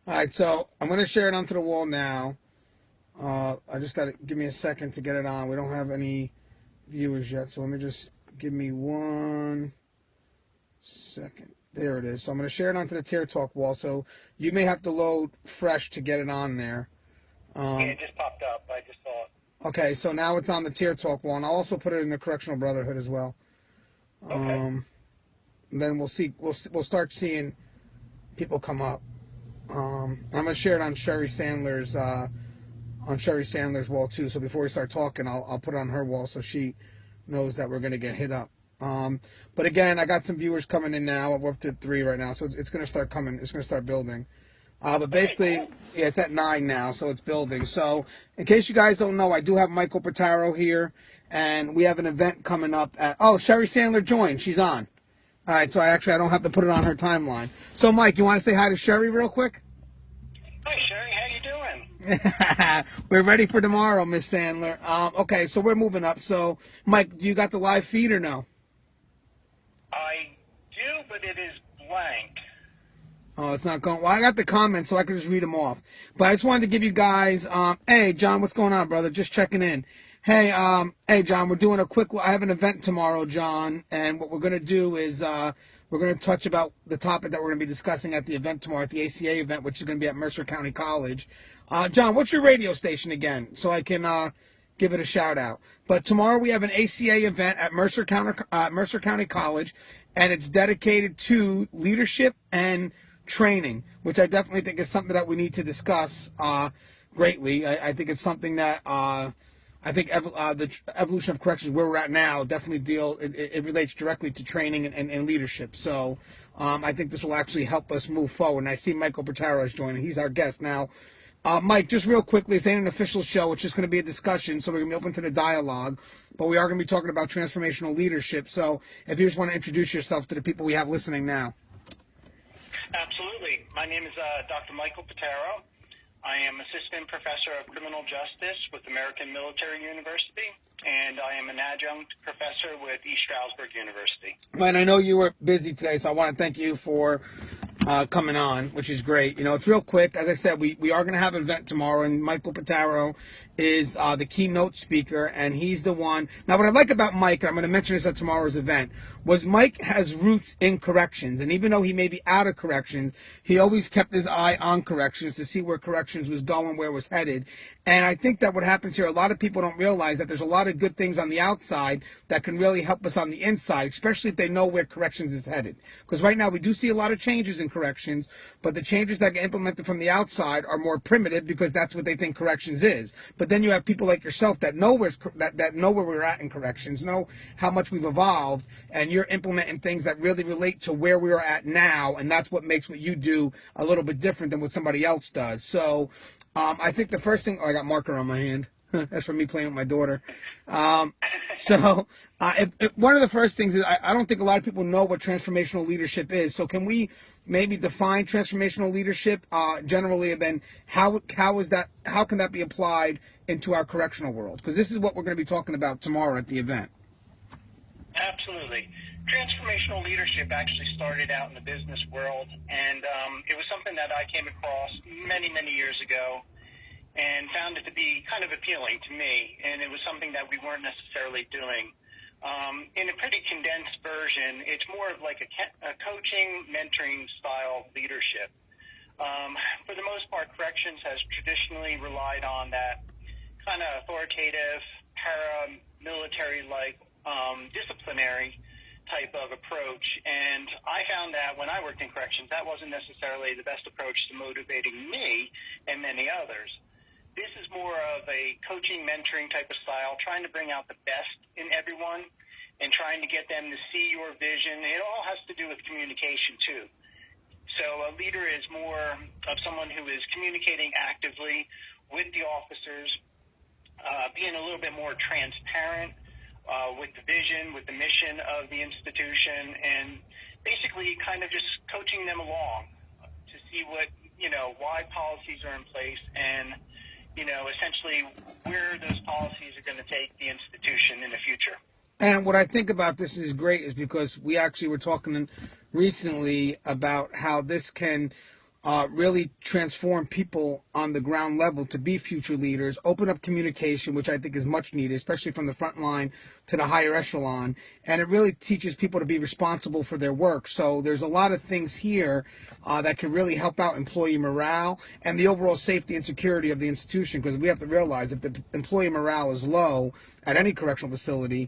All right, so I'm going to share it onto the wall now. I just got to give me a second to get it on. We don't have any viewers yet, so let me just give me 1 second. There it is. So I'm going to share it onto the Tier Talk wall. So you may have to load fresh to get it on there. Yeah, it just popped up. I just saw it. Okay, so now it's on the Tier Talk wall, and I'll also put it in the Correctional Brotherhood as well. Okay. And then we'll see. We'll start seeing people come up. I'm gonna share it on Sherry Sandler's wall too. So before we start talking, I'll put it on her wall so she knows that we're gonna get hit up. But again, I got some viewers coming in now. We're up to 3 right now, so it's gonna start coming. It's gonna start building. But basically, Okay, cool. yeah, it's at 9 now, so it's building. So in case you guys don't know, I do have Michael Pittaro here, and we have an event coming up at. Oh, Sherry Sandler joined. She's on. All right, so I don't have to put it on her timeline. So, Mike, you want to say hi to Sherry real quick? Hi, Sherry. How you doing? We're ready for tomorrow, Miss Sandler. Okay, so we're moving up. So, Mike, do you got the live feed or no? I do, but it is blank. Oh, it's not going. Well, I got the comments, so I can just read them off. But I just wanted to give you guys. Hey, John, what's going on, brother? Just checking in. Hey, John, we're doing a quick. I have an event tomorrow, John, and what we're gonna do is we're gonna touch about the topic that we're gonna be discussing at the event tomorrow at the ACA event, which is gonna be at Mercer County College. John, what's your radio station again, so I can give it a shout out. But tomorrow we have an ACA event at Mercer County College, and it's dedicated to leadership and training, which I definitely think is something that we need to discuss greatly. I think it's something that I think the evolution of corrections, where we're at now, definitely it relates directly to training and leadership. So I think this will actually help us move forward. And I see Michael Pittaro is joining. He's our guest now. Mike, just real quickly, this ain't an official show. It's just going to be a discussion, so we're going to be open to the dialogue. But we are going to be talking about transformational leadership. So if you just want to introduce yourself to the people we have listening now. Absolutely. My name is Dr. Michael Pittaro. I am Assistant Professor of Criminal Justice with American Military University, and I am an adjunct professor with East Stroudsburg University. Man, I know you were busy today, so I want to thank you for coming on, which is great. You know, it's real quick. As I said, we are going to have an event tomorrow, and Michael Pittaro is the keynote speaker, and he's the one. Now, what I like about Mike, and I'm going to mention this at tomorrow's event, was Mike has roots in corrections, and even though he may be out of corrections, he always kept his eye on corrections to see where corrections was going, where it was headed. And I think that what happens here, a lot of people don't realize that there's a lot of good things on the outside that can really help us on the inside, especially if they know where corrections is headed. Because right now we do see a lot of changes in corrections, but the changes that get implemented from the outside are more primitive because that's what they think corrections is. But then you have people like yourself that know that know where we're at in corrections, know how much we've evolved, and you're implementing things that really relate to where we are at now, and that's what makes what you do a little bit different than what somebody else does. So I think the first thing, I got marker on my hand. That's from me playing with my daughter. One of the first things is I don't think a lot of people know what transformational leadership is. So can we maybe define transformational leadership generally, and then how can that be applied into our correctional world? Because this is what we're going to be talking about tomorrow at the event. Absolutely. Transformational leadership actually started out in the business world, and it was something that I came across many, many years ago and found it to be kind of appealing to me, and it was something that we weren't necessarily doing. In a pretty condensed version, it's more of like a coaching, mentoring style leadership. For the most part, corrections has traditionally relied on that kind of authoritative, paramilitary-like, disciplinary type of approach. And I found that when I worked in corrections, that wasn't necessarily the best approach to motivating me and many others. This is more of a coaching, mentoring type of style, trying to bring out the best in everyone and trying to get them to see your vision. It all has to do with communication, too. So a leader is more of someone who is communicating actively with the officers, being a little bit more transparent with the vision, with the mission of the institution, and basically kind of just coaching them along to see why policies are in place and essentially where those policies are going to take the institution in the future. And what I think about this is great is because we actually were talking recently about how this can really transform people on the ground level to be future leaders, open up communication, which I think is much needed, especially from the front line to the higher echelon. And it really teaches people to be responsible for their work. So there's a lot of things here that can really help out employee morale and the overall safety and security of the institution, because we have to realize if the employee morale is low at any correctional facility,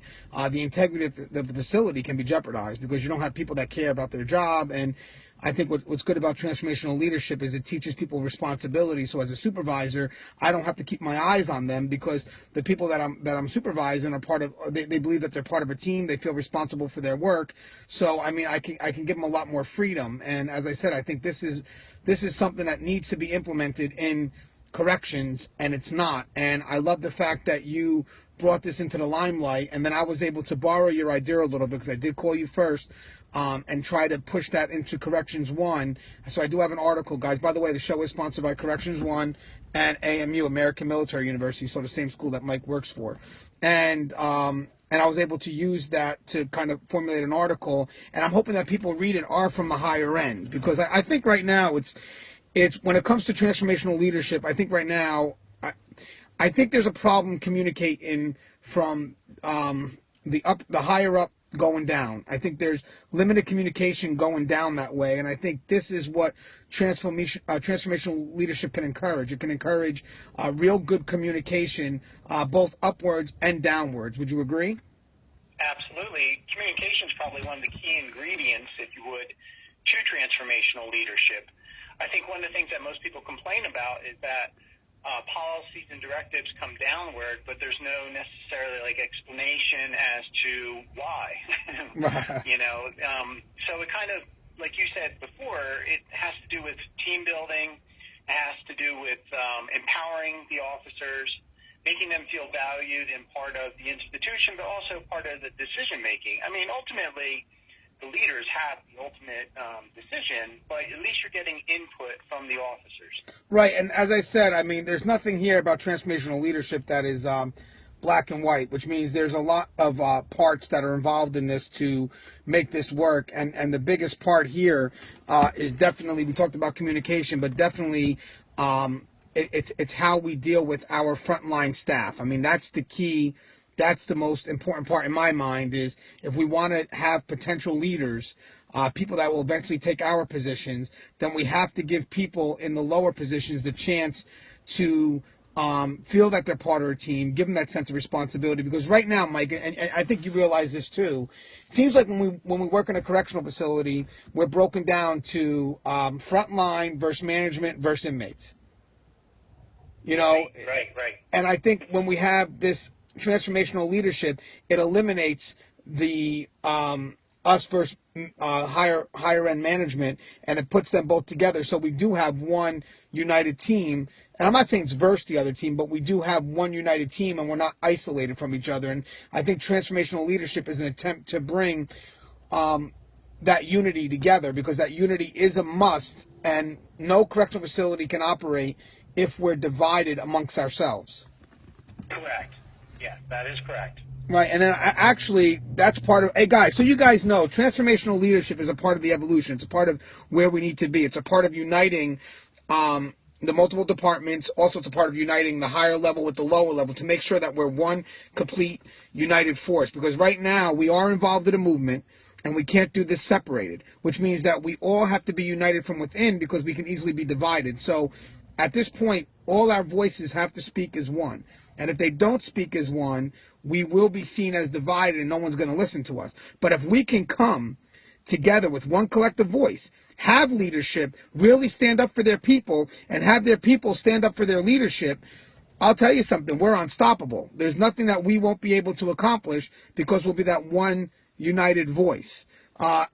the integrity of the facility can be jeopardized because you don't have people that care about their job. And I think what's good about transformational leadership is it teaches people responsibility. So as a supervisor, I don't have to keep my eyes on them because the people that I'm supervising are part of. They believe that they're part of a team. They feel responsible for their work. So I mean, I can give them a lot more freedom. And as I said, I think this is something that needs to be implemented in corrections, and it's not. And I love the fact that you brought this into the limelight, and then I was able to borrow your idea a little bit because I did call you first. And try to push that into Corrections 1. So I do have an article, guys. By the way, the show is sponsored by Corrections 1 and AMU, American Military University, so the same school that Mike works for. And I was able to use that to kind of formulate an article. And I'm hoping that people read it are from the higher end, because I think right now it's when it comes to transformational leadership, I think right now, I think there's a problem communicating from the higher up going down. I think there's limited communication going down that way, and I think this is what transformational leadership can encourage. It can encourage real good communication, both upwards and downwards. Would you agree? Absolutely. Communication is probably one of the key ingredients, if you would, to transformational leadership. I think one of the things that most people complain about is that policies and directives come downward, but there's no necessarily explanation as to why. So it kind of, like you said before, it has to do with team building. It has to do with empowering the officers, making them feel valued and part of the institution, but also part of the decision making. I mean, ultimately, the leaders have the ultimate decision, but at least you're getting input from the officers. Right, and as I said, I mean, there's nothing here about transformational leadership that is black and white, which means there's a lot of parts that are involved in this to make this work. And the biggest part here is definitely, we talked about communication, but definitely it's how we deal with our frontline staff. I mean, that's the key. That's the most important part in my mind, is if we want to have potential leaders, people that will eventually take our positions, then we have to give people in the lower positions the chance to feel that they're part of a team, give them that sense of responsibility. Because right now, Mike, and I think you realize this too, it seems like when we work in a correctional facility, we're broken down to frontline versus management versus inmates. Right. And I think when we have this transformational leadership, it eliminates the us versus higher end management, and it puts them both together. So we do have one united team, and I'm not saying it's versus the other team, but we do have one united team, and we're not isolated from each other. And I think transformational leadership is an attempt to bring that unity together, because that unity is a must, and no correctional facility can operate if we're divided amongst ourselves. Correct. Yeah, that is correct. Right, and then actually, that's part of, hey guys, so you guys know, transformational leadership is a part of the evolution. It's a part of where we need to be. It's a part of uniting the multiple departments. Also, it's a part of uniting the higher level with the lower level to make sure that we're one complete united force. Because right now, we are involved in a movement, and we can't do this separated, which means that we all have to be united from within, because we can easily be divided. So at this point, all our voices have to speak as one. And if they don't speak as one, we will be seen as divided, and no one's going to listen to us. But if we can come together with one collective voice, have leadership really stand up for their people, and have their people stand up for their leadership, I'll tell you something, we're unstoppable. There's nothing that we won't be able to accomplish, because we'll be that one united voice. I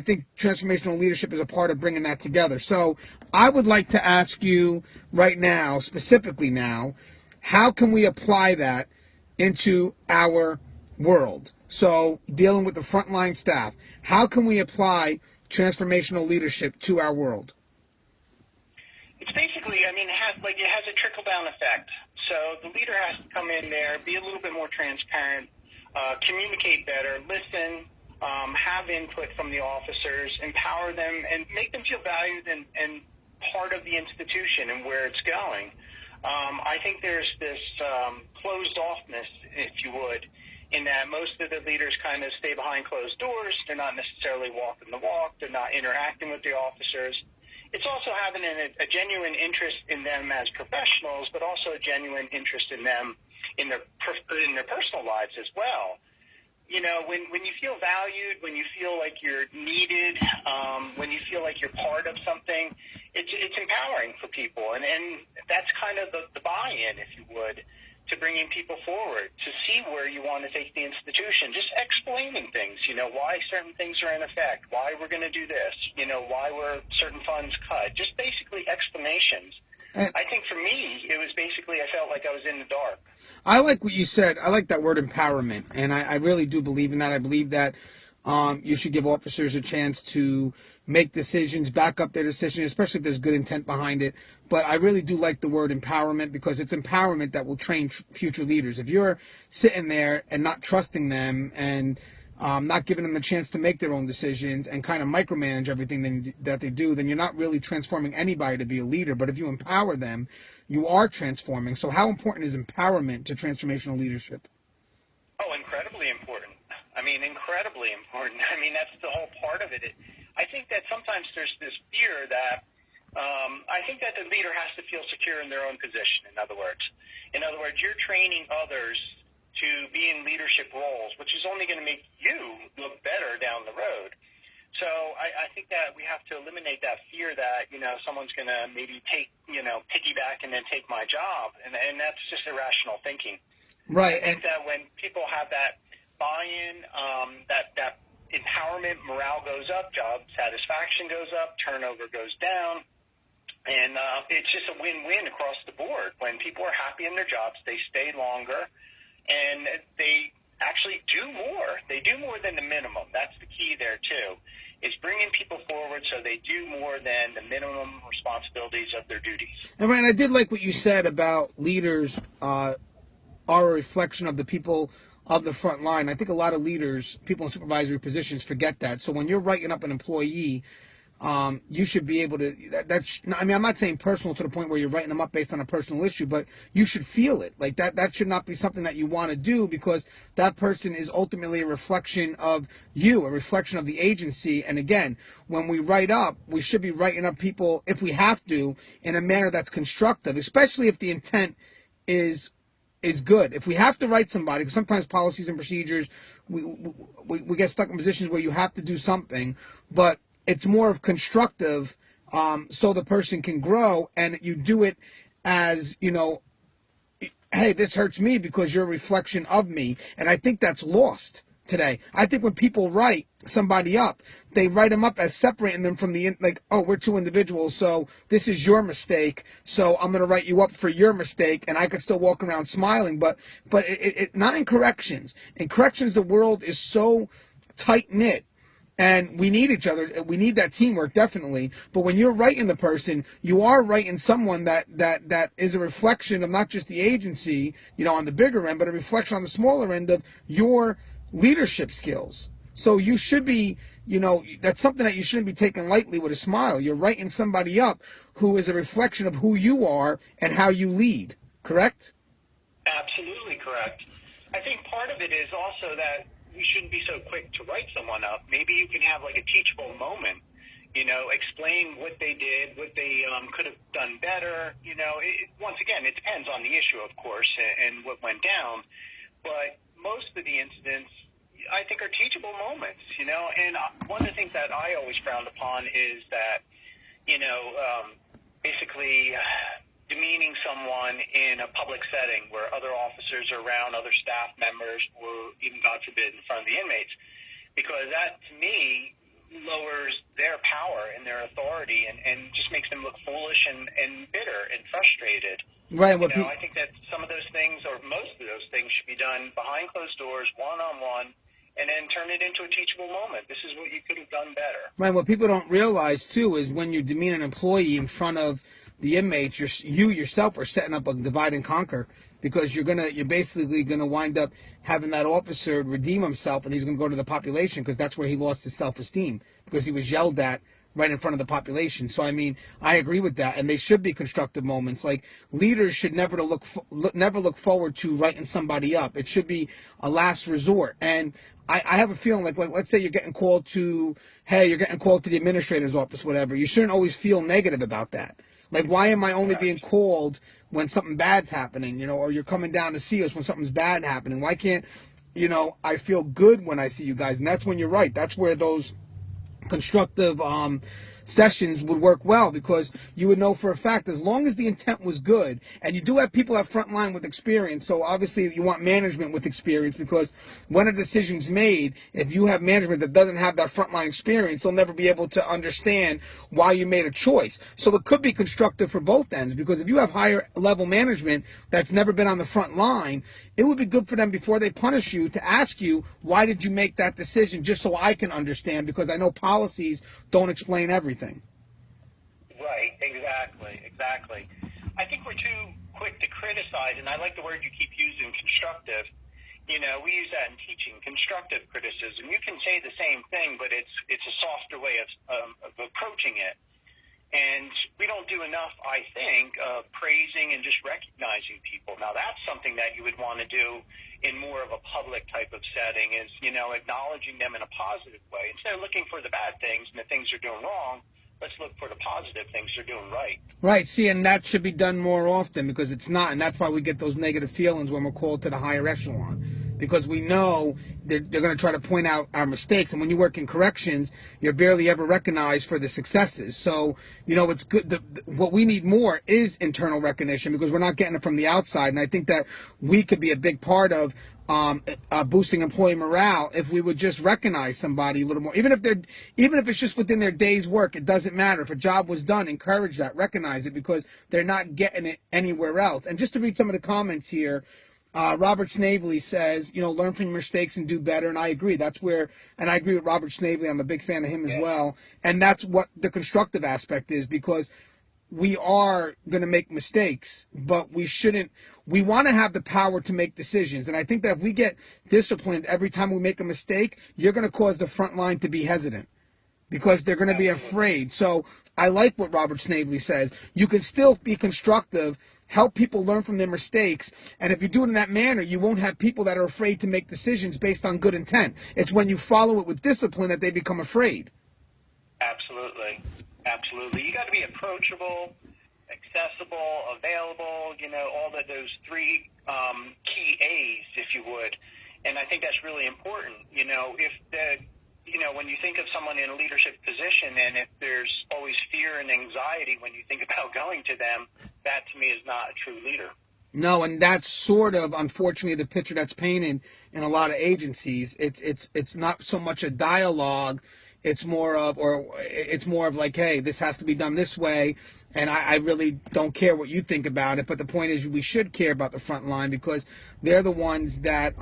think transformational leadership is a part of bringing that together. So I would like to ask you right now, specifically now, how can we apply that into our world? So dealing with the frontline staff, how can we apply transformational leadership to our world? It's basically, I mean, it has a trickle-down effect. So the leader has to come in there, be a little bit more transparent, communicate better, listen, have input from the officers, empower them, and make them feel valued and part of the institution and where it's going. I think there's this closed offness, if you would, in that most of the leaders kind of stay behind closed doors. They're not necessarily walking the walk. They're not interacting with the officers. It's also having a genuine interest in them as professionals, but also a genuine interest in them in their personal lives as well. You know, when you feel valued, when you feel like you're needed, when you feel like you're part of something, it's empowering for people. And that's kind of the buy-in, if you would, to bringing people forward, to see where you want to take the institution, just explaining things, you know, why certain things are in effect, why we're going to do this, you know, why were certain funds cut, just basically explanations. I think for me, it was basically I felt like I was in the dark. I like what you said. I like that word empowerment, and I really do believe in that. I believe that you should give officers a chance to make decisions, back up their decision, especially if there's good intent behind it. But I really do like the word empowerment because it's empowerment that will train future leaders. If you're sitting there and not trusting them and not giving them the chance to make their own decisions and kind of micromanage everything that they do, then you're not really transforming anybody to be a leader. But if you empower them, you are transforming. So how important is empowerment to transformational leadership? Oh, incredibly important. I mean, incredibly important. I mean, that's the whole part of it. I think that sometimes there's this fear that I think that the leader has to feel secure in their own position, in other words. In other words, you're training others to be in leadership roles, which is only going to make you look better down the road. So I think that we have to eliminate that fear that, you know, someone's going to maybe take, you know, piggyback and then take my job. And that's just irrational thinking. Right. I think that when people have that buy-in, that empowerment, morale goes up, job satisfaction goes up, turnover goes down. And it's just a win-win across the board. When people are happy in their jobs, they stay longer, and they actually do more. They do more than the minimum. That's the key there, too, is bringing people forward so they do more than the minimum responsibilities of their duties. And Ryan, I did like what you said about leaders are a reflection of the people of the front line. I think a lot of leaders, people in supervisory positions, forget that. So when you're writing up an employee, you should be able to, I mean, I'm not saying personal to the point where you're writing them up based on a personal issue, but you should feel it. Like that should not be something that you want to do because that person is ultimately a reflection of you, a reflection of the agency. And again, when we write up, we should be writing up people, if we have to, in a manner that's constructive, especially if the intent is good. If we have to write somebody, because sometimes policies and procedures, we get stuck in positions where you have to do something, but it's more of constructive, so the person can grow, and you do it as, you know, hey, this hurts me because you're a reflection of me, and I think that's lost today. I think when people write somebody up, they write them up as separating them from like, oh, we're two individuals, so this is your mistake, so I'm going to write you up for your mistake, and I could still walk around smiling, but it not in corrections. In corrections, the world is so tight-knit, and we need each other. We need that teamwork, definitely. But when you're writing the person, you are writing someone that is a reflection of not just the agency, you know, on the bigger end, but a reflection on the smaller end of your leadership skills. So you should be, you know, that's something that you shouldn't be taking lightly with a smile. You're writing somebody up who is a reflection of who you are and how you lead, correct? Absolutely correct. I think part of it is also that we shouldn't be so quick to write someone up. Maybe you can have like a teachable moment, you know, explain what they did, what they could have done better. You know, once again, it depends on the issue, of course, and what went down. But most of the incidents, I think, are teachable moments, you know. And one of the things that I always frowned upon is that, you know, basically demeaning someone in a public setting where other officers are around, other staff members, or even, God forbid, in front of the inmates, because that, to me, lowers their power and their authority and just makes them look foolish and bitter and frustrated. Right. You know, I think that some of those things, or most of those things, should be done behind closed doors, one-on-one, and then turn it into a teachable moment. This is what you could have done better. Right. What people don't realize, too, is when you demean an employee in front of the inmates, you yourself are setting up a divide and conquer, because you're basically gonna wind up having that officer redeem himself, and he's gonna go to the population, because that's where he lost his self-esteem, because he was yelled at right in front of the population. So I mean, I agree with that, and they should be constructive moments. Like, leaders should never look forward to writing somebody up. It should be a last resort. And I have a feeling like let's say you're getting called to, hey, you're getting called to the administrator's office, whatever. You shouldn't always feel negative about that. Like, why am I only being called when something bad's happening, or you're coming down to see us when something's bad happening? Why can't, I feel good when I see you guys? And that's when you're right. That's where those constructive sessions would work well, because you would know for a fact, as long as the intent was good, and you do have people at frontline with experience, so obviously you want management with experience, because when a decision's made, if you have management that doesn't have that frontline experience, they'll never be able to understand why you made a choice. So it could be constructive for both ends, because if you have higher level management that's never been on the front line, it would be good for them, before they punish you, to ask you, why did you make that decision, just so I can understand, because I know policies don't explain everything. Right, exactly. I think we're too quick to criticize, and I like the word you keep using, constructive. We use that in teaching, constructive criticism. You can say the same thing, but it's a softer way of approaching it. And we don't do enough, I think, of praising and just recognizing people. Now, that's something that you would want to do in more of a public type of setting, is, acknowledging them in a positive way. Instead of looking for the bad things and the things they're doing wrong, let's look for the positive things they're doing right. Right. See, and that should be done more often, because it's not. And that's why we get those negative feelings when we're called to the higher echelon, because we know they're going to try to point out our mistakes. And when you work in corrections, you're barely ever recognized for the successes. So, it's good. What we need more is internal recognition, because we're not getting it from the outside. And I think that we could be a big part of boosting employee morale if we would just recognize somebody a little more, even if it's just within their day's work. It doesn't matter. If a job was done, encourage that, recognize it, because they're not getting it anywhere else. And just to read some of the comments here, Robert Snavely says, learn from your mistakes and do better. And I agree. And I agree with Robert Snavely. I'm a big fan of him as well. And that's what the constructive aspect is, because we are going to make mistakes, but we want to have the power to make decisions. And I think that if we get disciplined every time we make a mistake, you're going to cause the front line to be hesitant, because they're going to be afraid. So I like what Robert Snavely says. You can still be constructive, help people learn from their mistakes, and if you do it in that manner, you won't have people that are afraid to make decisions based on good intent. It's when you follow it with discipline that they become afraid. Absolutely. You got to be approachable, accessible, available, all those three key A's, if you would. And I think that's really important. When you think of someone in a leadership position, and if there's always fear and anxiety when you think about going to them, that to me is not a true leader. No, and that's sort of, unfortunately, the picture that's painted in a lot of agencies. It's not so much a dialogue. It's more of like, hey, this has to be done this way, and I really don't care what you think about it. But the point is, we should care about the front line, because they're the ones that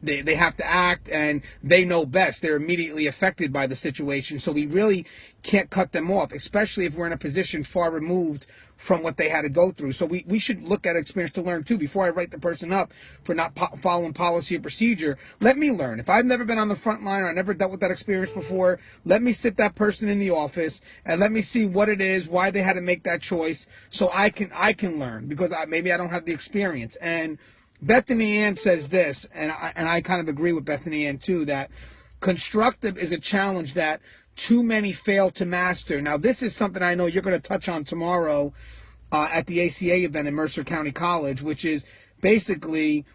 they have to act, and they know best. They're immediately affected by the situation, so we really can't cut them off, especially if we're in a position far removed from what they had to go through. So we should look at experience to learn too. Before I write the person up for not following policy or procedure, let me learn. If I've never been on the front line, or I never dealt with that experience before, let me sit that person in the office and let me see what it is, why they had to make that choice, so I can learn, because maybe I don't have the experience. And Bethany Ann says this, and I kind of agree with Bethany Ann too, that constructive is a challenge that too many fail to master. Now, this is something I know you're going to touch on tomorrow at the ACA event in Mercer County College, which is basically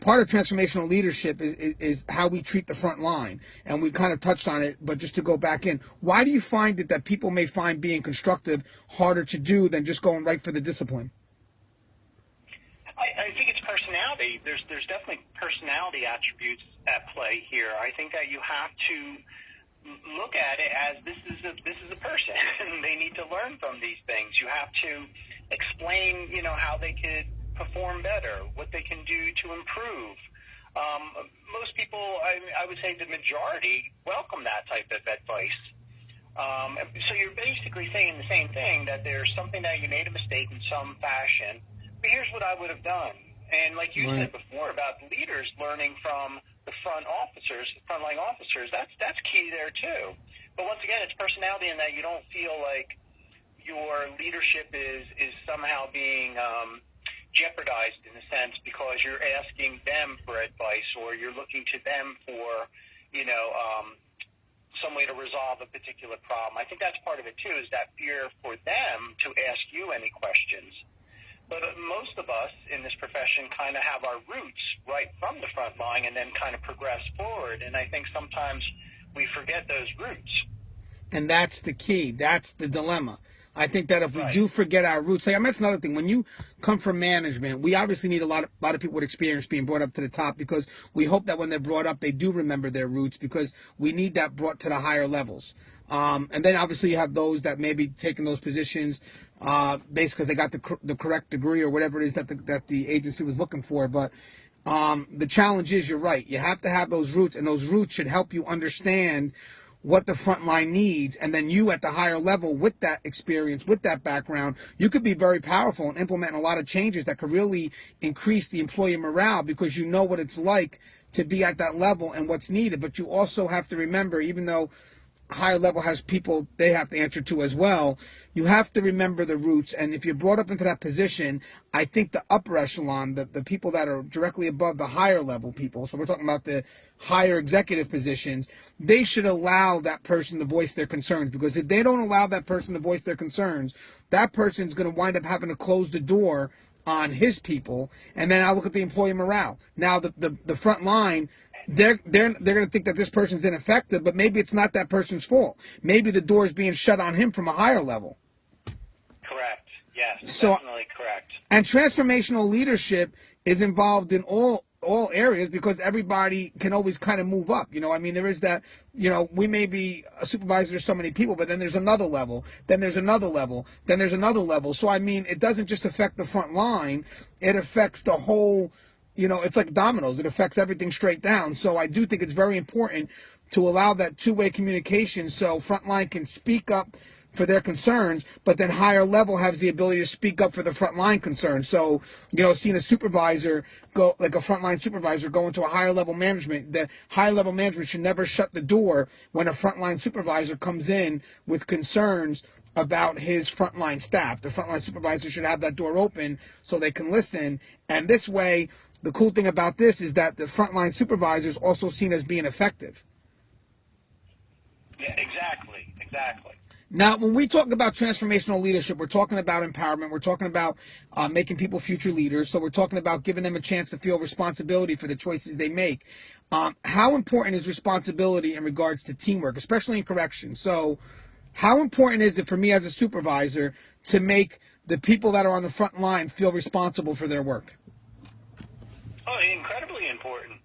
part of transformational leadership is how we treat the front line. And we kind of touched on it, but just to go back in, why do you find it that people may find being constructive harder to do than just going right for the discipline? I think it's personality. There's definitely personality attributes at play here. I think that you have to look at it as this is a person, and they need to learn from these things. You have to explain, how they could perform better, what they can do to improve. Most people, I would say the majority, welcome that type of advice. So you're basically saying the same thing, that there's something that you made a mistake in some fashion, but here's what I would have done. And like you said before about the leaders learning from the frontline officers, that's key there too. But once again, it's personality in that you don't feel like your leadership is somehow being jeopardized in a sense because you're asking them for advice or you're looking to them for, some way to resolve a particular problem. I think that's part of it too, is that fear for them to ask you any questions. But most of us in this profession kind of have our roots right from the front line and then kind of progress forward. And I think sometimes we forget those roots. And that's the key. That's the dilemma. I think that if we Right. do forget our roots, that's another thing. When you come from management, we obviously need a lot of people with experience being brought up to the top, because we hope that when they're brought up, they do remember their roots, because we need that brought to the higher levels. And then obviously you have those that may be taking those positions based because they got the correct degree or whatever it is that the agency was looking for. But the challenge is, you're right. You have to have those roots, and those roots should help you understand what the front line needs, and then you at the higher level with that experience, with that background, you could be very powerful and implement a lot of changes that could really increase the employee morale, because you know what it's like to be at that level and what's needed. But you also have to remember, even though higher level has people they have to answer to as well, you have to remember the roots. And if you're brought up into that position, I think the upper echelon, the people that are directly above the higher level people, so we're talking about the higher executive positions, they should allow that person to voice their concerns. Because if they don't allow that person to voice their concerns, that person's going to wind up having to close the door on his people. And then I look at the employee morale. Now the front line, they're going to think that this person's ineffective, but maybe it's not that person's fault. Maybe the door is being shut on him from a higher level. Correct. Yes, So, definitely correct. and transformational leadership is involved in all areas, because everybody can always kind of move up. There is that, we may be a supervisor to so many people, but then there's another level, then there's another level, then there's another level. So, it doesn't just affect the front line, it affects the whole, it's like dominoes. It affects everything straight down. So I do think it's very important to allow that two-way communication, so frontline can speak up for their concerns, but then higher level has the ability to speak up for the frontline concerns. So, seeing a supervisor go, like a frontline supervisor, go into a higher level management, the higher level management should never shut the door when a frontline supervisor comes in with concerns about his frontline staff. The frontline supervisor should have that door open so they can listen. And this way, the cool thing about this is that the frontline supervisor is also seen as being effective. Yeah, exactly. Now, when we talk about transformational leadership, we're talking about empowerment. We're talking about making people future leaders. So we're talking about giving them a chance to feel responsibility for the choices they make. How important is responsibility in regards to teamwork, especially in corrections? So how important is it for me as a supervisor to make the people that are on the front line feel responsible for their work? Oh, incredibly important.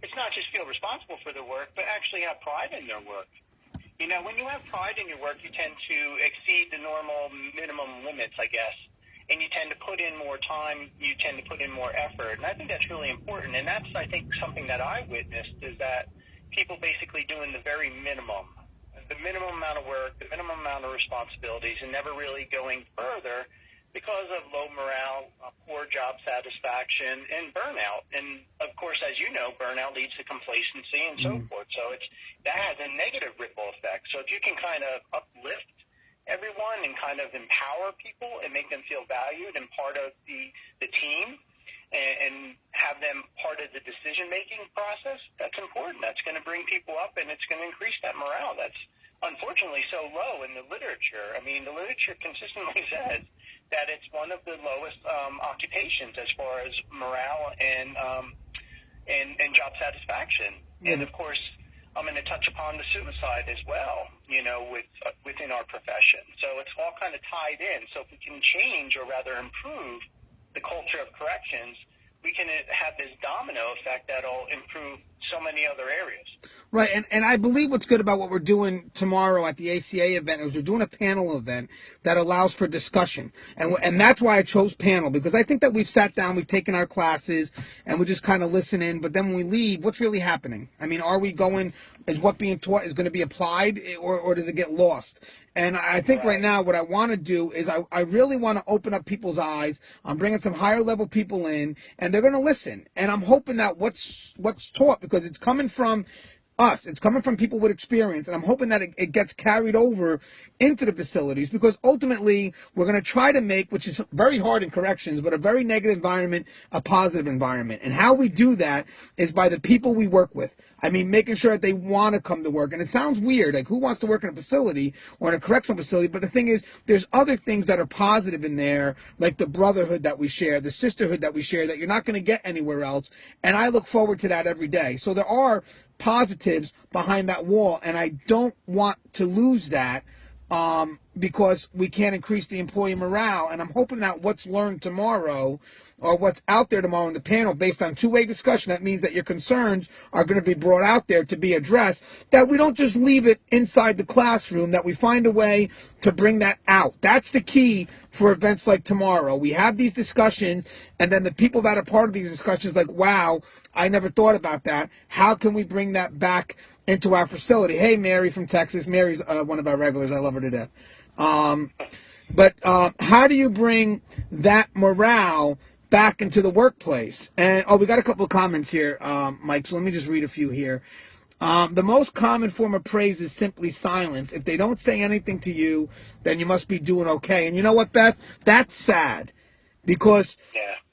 It's not just feel responsible for their work, but actually have pride in their work. When you have pride in your work, you tend to exceed the normal minimum limits, I guess, and you tend to put in more time, you tend to put in more effort, and I think that's really important. And that's, I think, something that I witnessed, is that people basically doing the very minimum, the minimum amount of work, the minimum amount of responsibilities, and never really going further because of low morale, poor job satisfaction, and burnout. And, of course, as you know, burnout leads to complacency and so forth. So that has a negative ripple effect. So if you can kind of uplift everyone and kind of empower people and make them feel valued and part of the team and have them part of the decision-making process, that's important. That's going to bring people up, and it's going to increase that morale. That's unfortunately so low in the literature. The literature consistently says that it's one of the lowest occupations as far as morale and job satisfaction. And of course, I'm going to touch upon the suicide as well, within our profession. So it's all kind of tied in. So if we can change, or rather improve, the culture of corrections, we can have this domino effect that'll improve so many other areas. Right, and I believe what's good about what we're doing tomorrow at the ACA event is we're doing a panel event that allows for discussion, and that's why I chose panel, because I think that we've sat down, we've taken our classes, and we just kind of listen in, but then when we leave, what's really happening? I mean, are we going, is what being taught is going to be applied, or does it get lost? And I think right now what I want to do is I really want to open up people's eyes. I'm bringing some higher level people in, and they're going to listen. And I'm hoping that what's taught, because it's coming from us, it's coming from people with experience, and I'm hoping that it gets carried over into the facilities, because ultimately we're going to try to make, which is very hard in corrections, but a very negative environment a positive environment. And how we do that is by the people we work with. I mean, making sure that they want to come to work. And it sounds weird, like who wants to work in a facility or in a correctional facility? But the thing is, there's other things that are positive in there, like the brotherhood that we share, the sisterhood that we share, that you're not going to get anywhere else. And I look forward to that every day. So there are positives behind that wall, and I don't want to lose that, because we can't increase the employee morale. And I'm hoping that what's learned tomorrow, or what's out there tomorrow in the panel, based on two-way discussion, that means that your concerns are going to be brought out there to be addressed, that we don't just leave it inside the classroom, that we find a way to bring that out. That's the key for events like tomorrow. We have these discussions, and then the people that are part of these discussions, like, wow, I never thought about that. How can we bring that back into our facility? Hey, Mary from Texas. Mary's one of our regulars. I love her to death. But how do you bring that morale back into the workplace? And we got a couple of comments here, Mike, so let me just read a few here. The most common form of praise is simply silence. If they don't say anything to you, then you must be doing okay. And you know what, Beth? That's sad, because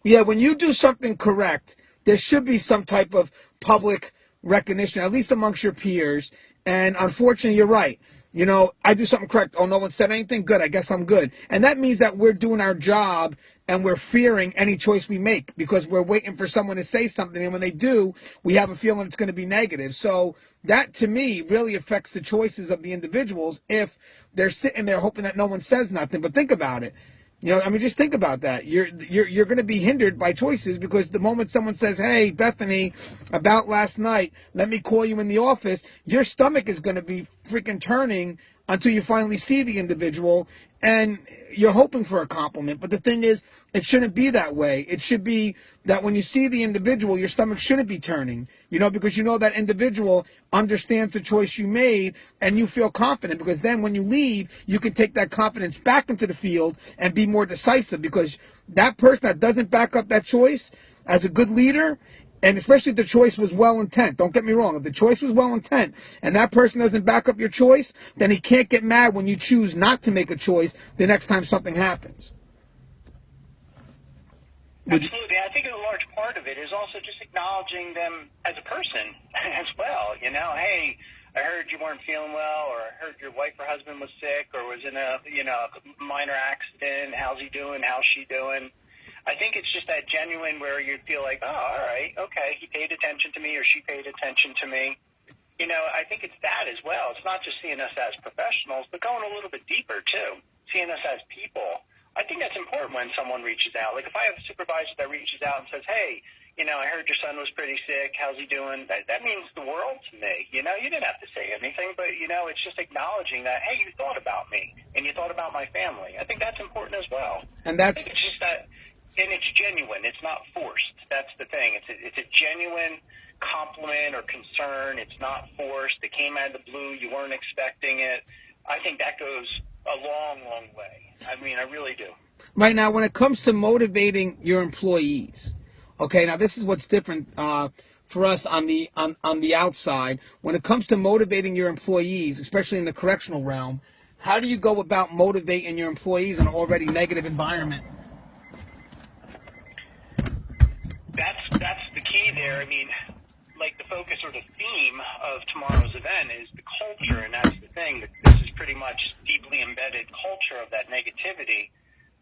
yeah, when you do something correct, there should be some type of public recognition, at least amongst your peers. And unfortunately, you're right. You know, I do something correct. Oh, no one said anything? Good. I guess I'm good. And that means that we're doing our job, and we're fearing any choice we make, because we're waiting for someone to say something. And when they do, we have a feeling it's going to be negative. So that, to me, really affects the choices of the individuals if they're sitting there hoping that no one says nothing. But think about it. You know, I mean, just think about that. You're going to be hindered by choices, because the moment someone says, "Hey, Bethany, about last night, let me call you in the office," your stomach is going to be freaking turning until you finally see the individual, and you're hoping for a compliment. But the thing is, it shouldn't be that way. It should be that when you see the individual, your stomach shouldn't be turning, you know, because you know that individual understands the choice you made, and you feel confident, because then when you leave, you can take that confidence back into the field and be more decisive, because that person that doesn't back up that choice as a good leader, and especially if the choice was well intent, don't get me wrong, if the choice was well intent and that person doesn't back up your choice, then he can't get mad when you choose not to make a choice the next time something happens. Absolutely. I think a large part of it is also just acknowledging them as a person as well. You know, hey, I heard you weren't feeling well, or I heard your wife or husband was sick, or was in a, minor accident. How's he doing? How's she doing? I think it's just that genuine where you feel like, oh, all right, okay, he paid attention to me, or she paid attention to me. You know, I think it's that as well. It's not just seeing us as professionals, but going a little bit deeper too, seeing us as people. I think that's important when someone reaches out. Like if I have a supervisor that reaches out and says, hey, I heard your son was pretty sick. How's he doing? That means the world to me. You didn't have to say anything, but, it's just acknowledging that, hey, you thought about me and you thought about my family. I think that's important as well. And that's, I think it's just that, and it's genuine. It's not forced. That's the thing. It's a genuine compliment or concern. It's not forced. It came out of the blue. You weren't expecting it. I think that goes a long, long way. I mean, I really do. Right now, when it comes to motivating your employees, okay, now this is what's different for us on the outside. When it comes to motivating your employees, especially in the correctional realm, how do you go about motivating your employees in an already negative environment? That's the key there. I mean, like the focus or the theme of tomorrow's event is the culture, and that's the thing. This is pretty much deeply embedded culture of that negativity,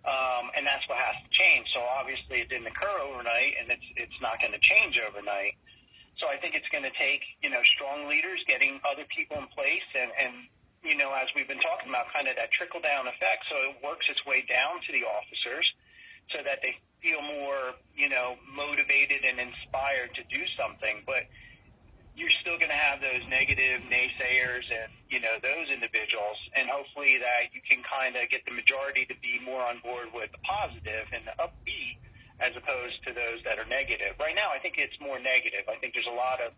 and that's what has to change. So obviously it didn't occur overnight, and it's not going to change overnight. So I think it's going to take strong leaders getting other people in place, and as we've been talking about, kind of that trickle down effect. So it works its way down to the officers, so that they feel more, motivated and inspired to do something. But you're still going to have those negative naysayers and, those individuals. And hopefully that you can kind of get the majority to be more on board with the positive and the upbeat as opposed to those that are negative. Right now, I think it's more negative. I think there's a lot of,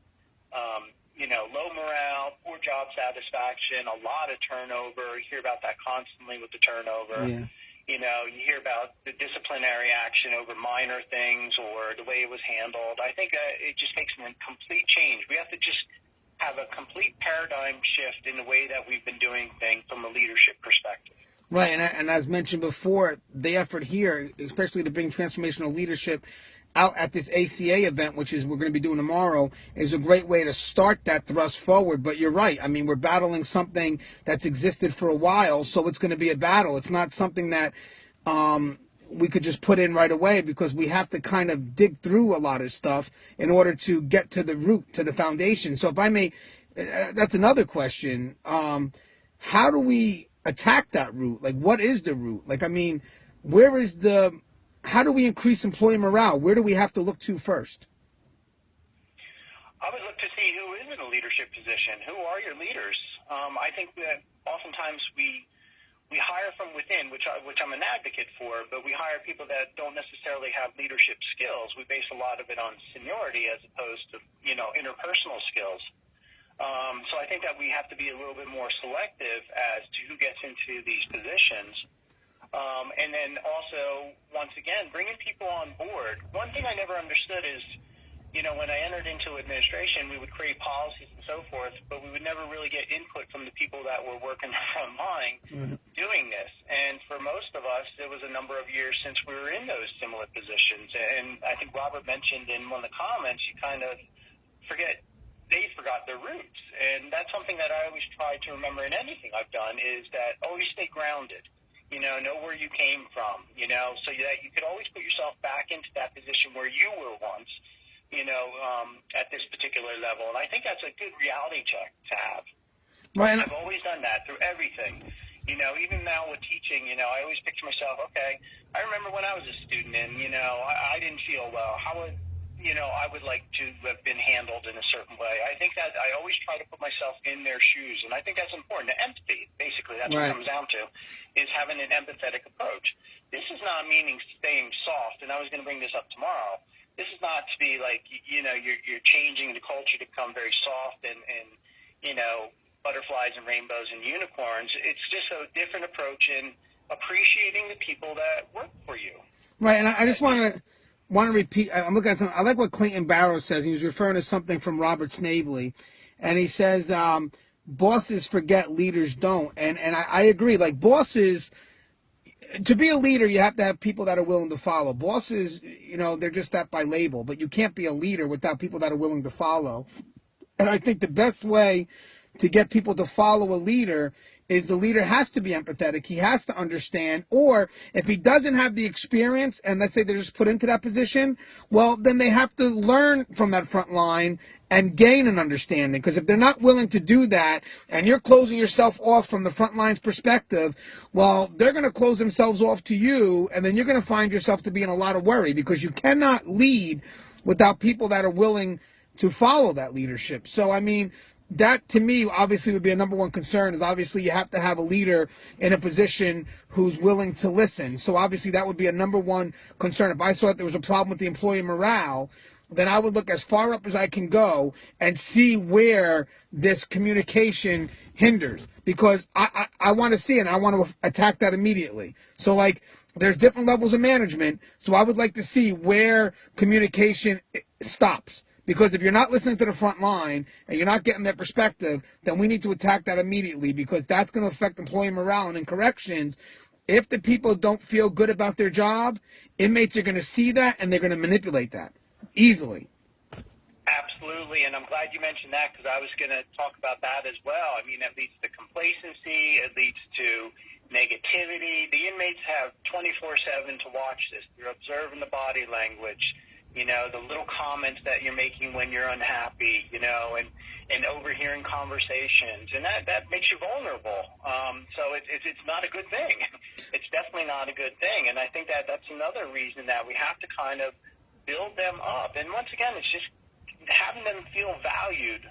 low morale, poor job satisfaction, a lot of turnover. You hear about that constantly with the turnover. Yeah. You hear about the disciplinary action over minor things or the way it was handled. I think it just takes a complete change. We have to just have a complete paradigm shift in the way that we've been doing things from a leadership perspective. Right, and as mentioned before, the effort here, especially to bring transformational leadership out at this ACA event, which is we're going to be doing tomorrow, is a great way to start that thrust forward. But you're right. I mean, we're battling something that's existed for a while, so it's going to be a battle. It's not something that we could just put in right away, because we have to kind of dig through a lot of stuff in order to get to the root, to the foundation. So if I may, that's another question. How do we attack that root? Like, what is the root? Like, I mean, how do we increase employee morale? Where do we have to look to first? I would look to see who is in a leadership position. Who are your leaders? I think that oftentimes we hire from within, which I'm an advocate for, but we hire people that don't necessarily have leadership skills. We base a lot of it on seniority as opposed to, interpersonal skills. So I think that we have to be a little bit more selective as to who gets into these positions. And then also, once again, bringing people on board. One thing I never understood is, when I entered into administration, we would create policies and so forth, but we would never really get input from the people that were working the front line doing this. And for most of us, it was a number of years since we were in those similar positions. And I think Robert mentioned in one of the comments, you kind of they forgot their roots. And that's something that I always try to remember in anything I've done, is that always stay grounded. Know where you came from, so that you could always put yourself back into that position where you were once, at this particular level. And I think that's a good reality check to have. Right. I've always done that through everything. Even now with teaching, I always picture myself, okay, I remember when I was a student and, I didn't feel well. How would, I would like to have been handled in a certain way. I think that I always try to put myself in their shoes, and I think that's important. The empathy, basically, that's what it comes down to, is having an empathetic approach. This is not meaning staying soft, and I was going to bring this up tomorrow. This is not to be like, you're changing the culture to become very soft and butterflies and rainbows and unicorns. It's just a different approach in appreciating the people that work for you. Right, and I just want to repeat. I'm looking at something. I like what Clayton Barrow says. He was referring to something from Robert Snavely, and he says, bosses forget, leaders don't. And I agree. Like, bosses, to be a leader, you have to have people that are willing to follow. Bosses, they're just that by label, but you can't be a leader without people that are willing to follow. And I think the best way to get people to follow a leader is the leader has to be empathetic. He has to understand. Or if he doesn't have the experience, and let's say they're just put into that position, well, then they have to learn from that front line and gain an understanding. Because if they're not willing to do that, and you're closing yourself off from the front line's perspective, well, they're going to close themselves off to you, and then you're going to find yourself to be in a lot of worry, because you cannot lead without people that are willing to follow that leadership. So, I mean, that to me obviously would be a number one concern, is obviously you have to have a leader in a position who's willing to listen. So obviously that would be a number one concern. If I saw that there was a problem with the employee morale, then I would look as far up as I can go and see where this communication hinders, because I want to see it and I want to attack that immediately. So, like, there's different levels of management, so I would like to see where communication stops. Because if you're not listening to the front line and you're not getting their perspective, then we need to attack that immediately, because that's going to affect employee morale. And in corrections, if the people don't feel good about their job, inmates are going to see that and they're going to manipulate that easily. Absolutely, and I'm glad you mentioned that, because I was going to talk about that as well. I mean, that leads to complacency, it leads to negativity. The inmates have 24/7 to watch this. They're observing the body language, the little comments that you're making when you're unhappy, and overhearing conversations, and that makes you vulnerable. So it's not a good thing. It's definitely not a good thing, and I think that's another reason that we have to kind of build them up. And once again, it's just having them feel valued,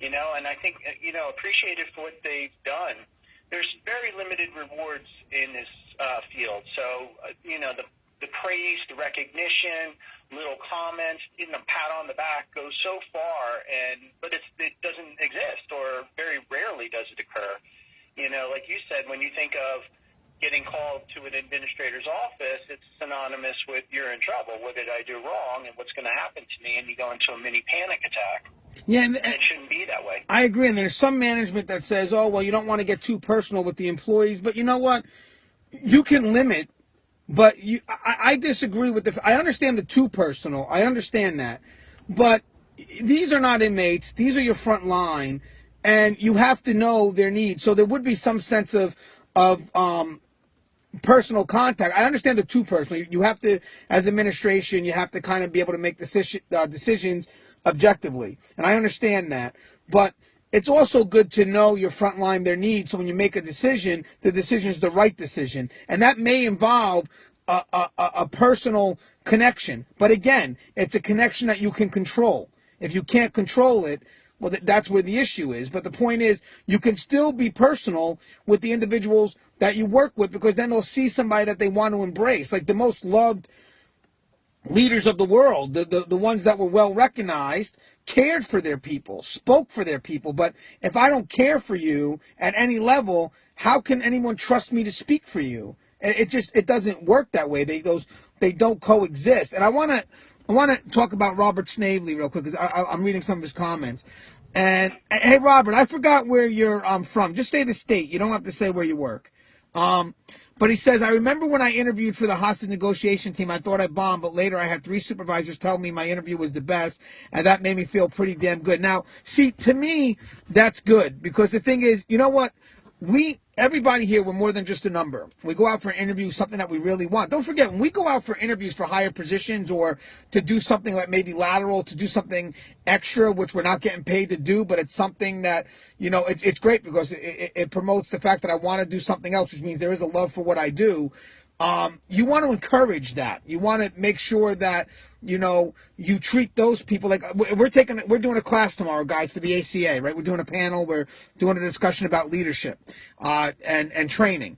and I think, appreciated for what they've done. There's very limited rewards in this field. So, the praise, the recognition, little comments, pat on the back goes so far, but it doesn't exist, or very rarely does it occur. Like you said, when you think of getting called to an administrator's office, it's synonymous with you're in trouble. What did I do wrong, and what's going to happen to me? And you go into a mini panic attack. Yeah, and it shouldn't be that way. I agree. And there's some management that says, oh, well, you don't want to get too personal with the employees. But you know what? You can limit, but I disagree with I understand the too personal. I understand that. But these are not inmates. These are your front line. And you have to know their needs. So there would be some sense of personal contact. I understand the too personal. You have to, as administration, you have to kind of be able to make decisions objectively. And I understand that. But it's also good to know your front line, their needs. So when you make a decision, the decision is the right decision. And that may involve a personal connection. But again, it's a connection that you can control. If you can't control it, well, that's where the issue is. But the point is, you can still be personal with the individuals that you work with, because then they'll see somebody that they want to embrace. Like the most loved leaders of the world, the ones that were well recognized, cared for their people, spoke for their people. But if I don't care for you at any level, how can anyone trust me to speak for you? It doesn't work that way. They don't coexist. And I want to talk about Robert Snavely real quick, because I'm reading some of his comments. And hey, Robert, I forgot where you're from. Just say the state. You don't have to say where you work. But he says, I remember when I interviewed for the hostage negotiation team, I thought I bombed, but later I had 3 supervisors tell me my interview was the best, and that made me feel pretty damn good. Now, see, to me, that's good, because the thing is, you know what? Everybody here, we're more than just a number. We go out for an interview, something that we really want. Don't forget, when we go out for interviews for higher positions, or to do something like maybe lateral, to do something extra, which we're not getting paid to do, but it's something that, it's great, because it promotes the fact that I want to do something else, which means there is a love for what I do. You want to encourage that. You want to make sure that, you treat those people like we're doing a class tomorrow, guys, for the ACA, right? We're doing a panel. We're doing a discussion about leadership, and training.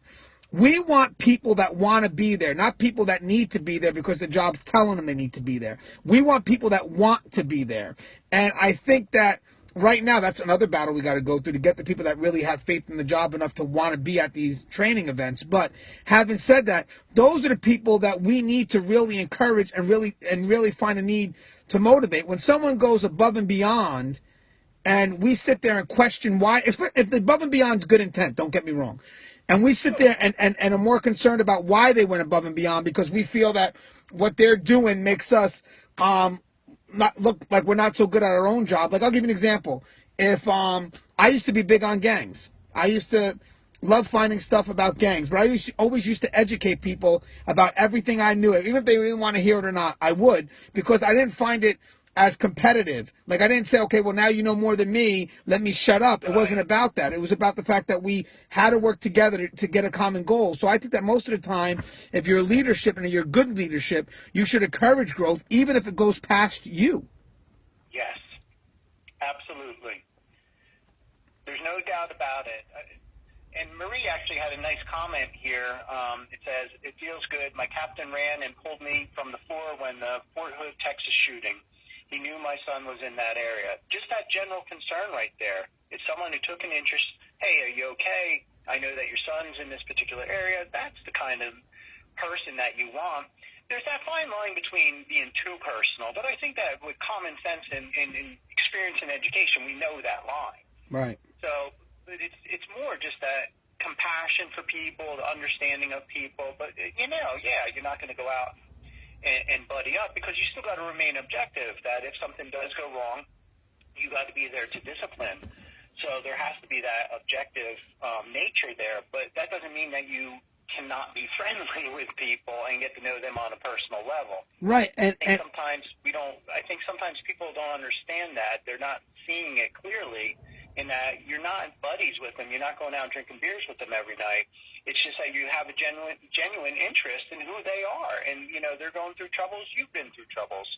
We want people that want to be there, not people that need to be there because the job's telling them they need to be there. We want people that want to be there. And I think that right now, that's another battle we got to go through, to get the people that really have faith in the job enough to want to be at these training events. But having said that, those are the people that we need to really encourage and really find a need to motivate. When someone goes above and beyond, and we sit there and question why, if the above and beyond is good intent, don't get me wrong, and we sit there and are more concerned about why they went above and beyond, because we feel that what they're doing makes us not look like we're not so good at our own job. Like, I'll give you an example. If I used to be big on gangs. I used to love finding stuff about gangs, but I always used to educate people about everything I knew. Even if they didn't want to hear it or not, I would, because I didn't find it as competitive. Like, I didn't say, okay, well, now you know more than me, let me shut up. It wasn't about that. It was about the fact that we had to work together to get a common goal. So I think that most of the time, if you're leadership and you're good leadership, you should encourage growth, even if it goes past you. Yes, absolutely. There's no doubt about it. And Marie actually had a nice comment here. It says, it feels good. My captain ran and pulled me from the floor when the Fort Hood, Texas shooting. He knew my son was in that area. Just that general concern right there. It's someone who took an interest. Hey, are you okay? I know that your son's in this particular area. That's the kind of person that you want. There's that fine line between being too personal, but I think that with common sense and experience and education, we know that line. Right. So it's more just that compassion for people, the understanding of people. But, you're not going to go out and buddy up, because you still got to remain objective, that if something does go wrong, you got to be there to discipline. So there has to be that objective nature there, but that doesn't mean that you cannot be friendly with people and get to know them on a personal level. Right. I think sometimes people don't understand that. They're not seeing it clearly, in that you're not buddies with them. You're not going out and drinking beers with them every night. It's just that you have a genuine interest in who they are. And, they're going through troubles. You've been through troubles.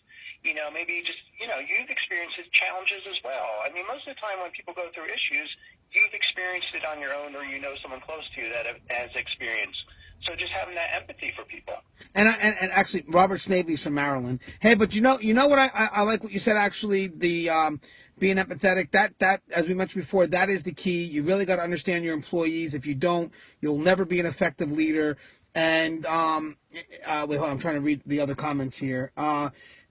Maybe just, you've experienced challenges as well. I mean, most of the time when people go through issues, you've experienced it on your own, or someone close to you that has experienced. So just having that empathy for people. And actually, Robert Snavely's from Maryland. Hey, but you know what I like what you said. Actually, the being empathetic. That as we mentioned before, that is the key. You really got to understand your employees. If you don't, you'll never be an effective leader. And wait, hold on, I'm trying to read the other comments here.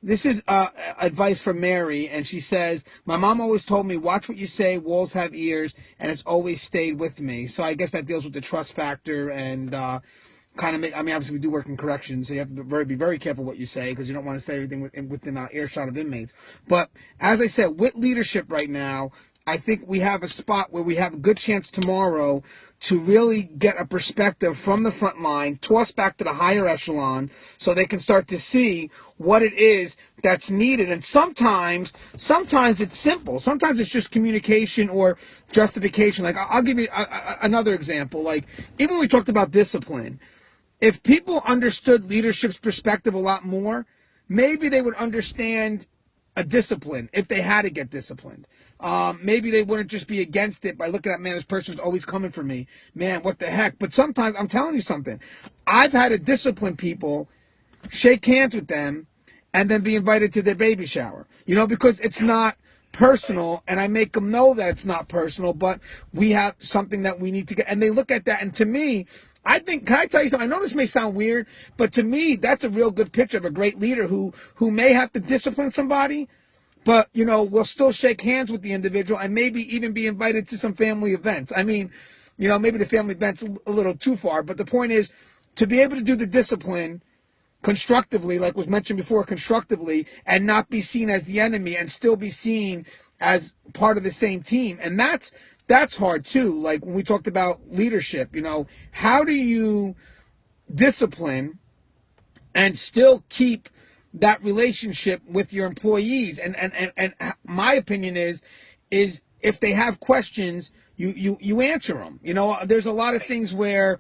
This is advice from Mary, and she says, my mom always told me, watch what you say, walls have ears, and it's always stayed with me. So I guess that deals with the trust factor and obviously we do work in corrections, so you have to be very careful what you say, because you don't want to say everything within earshot of inmates. But as I said, with leadership right now, I think we have a spot where we have a good chance tomorrow to really get a perspective from the front line, toss back to the higher echelon, so they can start to see what it is that's needed. And sometimes it's simple. Sometimes it's just communication or justification. Like, I'll give you another example. Like, even when we talked about discipline, if people understood leadership's perspective a lot more, maybe they would understand a discipline if they had to get disciplined. Maybe they wouldn't just be against it by looking at, man, this person's always coming for me. Man, what the heck? But sometimes, I'm telling you something, I've had to discipline people, shake hands with them, and then be invited to their baby shower. Because it's not personal, and I make them know that it's not personal, but we have something that we need to get. And they look at that, and to me, I think, can I tell you something? I know this may sound weird, but to me, that's a real good picture of a great leader who may have to discipline somebody, but, we'll still shake hands with the individual and maybe even be invited to some family events. I mean, maybe the family event's a little too far, but the point is to be able to do the discipline constructively, like was mentioned before, constructively, and not be seen as the enemy and still be seen as part of the same team. And that's hard too. Like when we talked about leadership, how do you discipline and still keep that relationship with your employees? And my opinion is if they have questions, you answer them. There's a lot of things where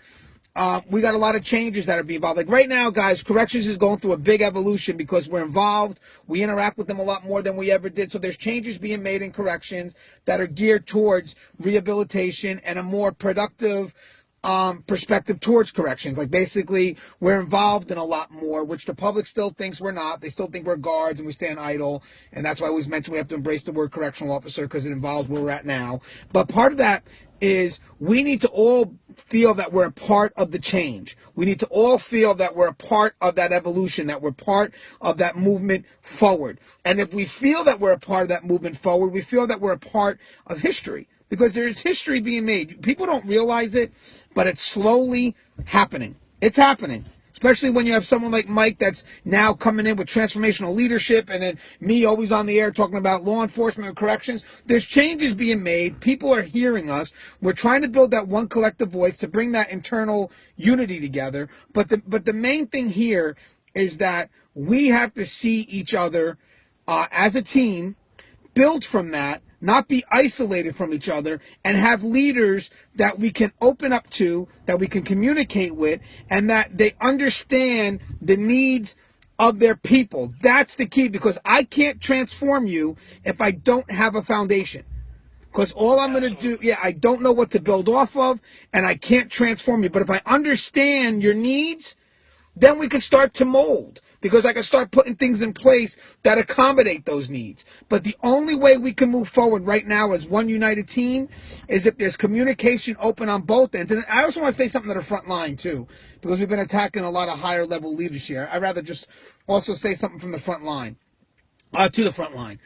we got a lot of changes that are being involved. Like right now, guys, corrections is going through a big evolution because we're involved. We interact with them a lot more than we ever did. So there's changes being made in corrections that are geared towards rehabilitation and a more productive perspective towards corrections. Like basically we're involved in a lot more, which the public still thinks we're not. They still think we're guards and we stand idle. And that's why I always mention we have to embrace the word correctional officer because it involves where we're at now. But part of that is we need to all feel that we're a part of the change. We need to all feel that we're a part of that evolution, that we're part of that movement forward. And if we feel that we're a part of that movement forward, we feel that we're a part of history. Because there is history being made. People don't realize it, but it's slowly happening. It's happening. Especially when you have someone like Mike that's now coming in with transformational leadership, and then me always on the air talking about law enforcement and corrections. There's changes being made. People are hearing us. We're trying to build that one collective voice to bring that internal unity together. But the main thing here is that we have to see each other as a team, build from that, not be isolated from each other, and have leaders that we can open up to, that we can communicate with, and that they understand the needs of their people. That's the key, because I can't transform you if I don't have a foundation. Because all I'm going to do, I don't know what to build off of, and I can't transform you. But if I understand your needs, then we can start to mold, because I can start putting things in place that accommodate those needs. But the only way we can move forward right now as one united team is if there's communication open on both ends. And I also want to say something to the front line too, because we've been attacking a lot of higher level leaders here. I'd rather just also say something from the front line, to the front line.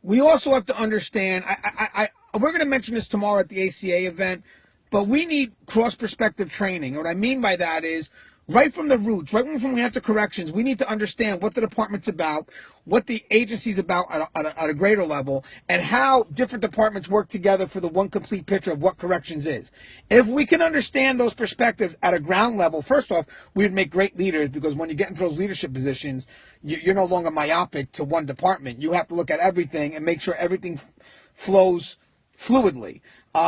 We also have to understand, we're going to mention this tomorrow at the ACA event, but we need cross-perspective training. And what I mean by that is, right from the roots, right from when we have the corrections, we need to understand what the department's about, what the agency's about at a greater level, and how different departments work together for the one complete picture of what corrections is. If we can understand those perspectives at a ground level, first off, we would make great leaders, because when you get into those leadership positions, you're no longer myopic to one department. You have to look at everything and make sure everything flows fluidly,